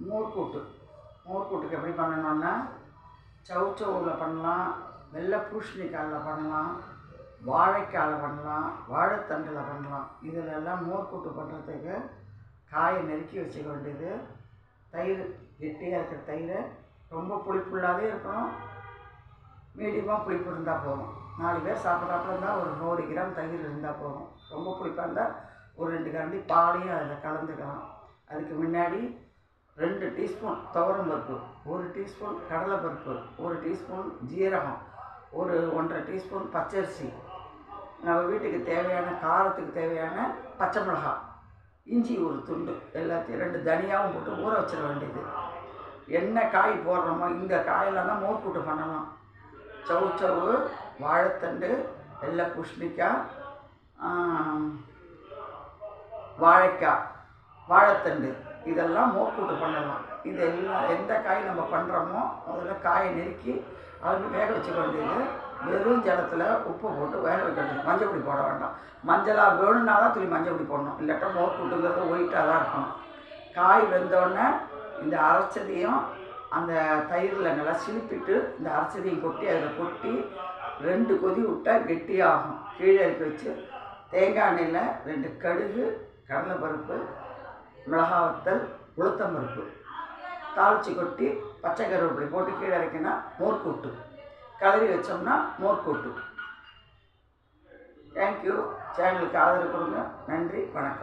மோர்க்கூட்டு. மோர்க்கூட்டுக்கு எப்படி பண்ணணும்னா, சவுச்சவுவில் பண்ணலாம், வெள்ளை பூசணிக்காயில் பண்ணலாம், வாழைக்காயில் பண்ணலாம், வாழைத்தண்டில் பண்ணலாம். இதிலெல்லாம் மோர்க்கூட்டு பண்ணுறதுக்கு காயை நறுக்கி வச்சுக்க வேண்டியது. தயிர் கெட்டியாக இருக்கிற தயிரை ரொம்ப புளிப்புள்ளாதே இருக்கணும், மீடியமாக புளிப்பு இருந்தால் போதும். 4 பேர் சாப்பிட்றாப்புல இருந்தால் ஒரு 100 கிராம் தயிர் இருந்தால் போதும். ரொம்ப புளிப்பாக இருந்தால் ஒரு 2 கரண்டி பாலையும் அதில் கலந்துக்கலாம். அதுக்கு முன்னாடி 2 டீஸ்பூன் துவரம் பருப்பு, 1 டீஸ்பூன் கடலைப்பருப்பு, 1 டீஸ்பூன் ஜீரகம், ஒரு 1.5 டீஸ்பூன் பச்சரிசி, நம்ம வீட்டுக்கு தேவையான காரத்துக்கு தேவையான பச்சை மிளகாய், இஞ்சி ஒரு துண்டு, எல்லாத்தையும் 2 தனியாகவும் போட்டு ஊற வச்சிட வேண்டியது. என்ன காய் போடுறோமோ இந்த காயெல்லாம் தான் மோர்க்கூட்டு பண்ணணும். சவுச்சவு, வாழைத்தண்டு, வெள்ளை பூசணிக்காய், வாழைக்காய், வாழைத்தண்டு, இதெல்லாம் மோர்க்கூட்டு பண்ணலாம். இதெல்லாம் எந்த காய் நம்ம பண்ணுறோமோ முதல்ல காயை நெருக்கி அதுக்கு வேக வச்சுக்க வேண்டியது. வெறும் ஜலத்தில் உப்பு போட்டு வேக வைக்க வேண்டியது. மஞ்சள் பொடி போட வேண்டாம். மஞ்சளாக வேணும்னா தான் துளி மஞ்சள் பொடி போடணும், இல்லாட்டா மோர்க்கூட்டுங்கிறது ஒயிட்டாக தான் இருக்கணும். காய் வெந்தோடனே இந்த அரைச்சதையும் அந்த தயிரில் நல்லா சிலிப்பிட்டு இந்த அரைச்சதையும் கொட்டி அதில் கொட்டி 2 கொதி விட்டால் கெட்டியாகும். கீழே இறக்கி வச்சு தேங்காய் எண்ணெயில் 2 கடுகு, கடலைப்பருப்பு, மிளகாய் வத்தல், உளுத்தம்பருப்பு தாளித்து கொட்டி பச்சை கருவேப்பிலை போட்டு கீழே இறக்கினா மோர்க்கூட்டு. கிளறி வச்சோம்னா மோர்க்கூட்டு. தேங்க்யூ. சேனலுக்கு ஆதரவு கொடுங்க. நன்றி, வணக்கம்.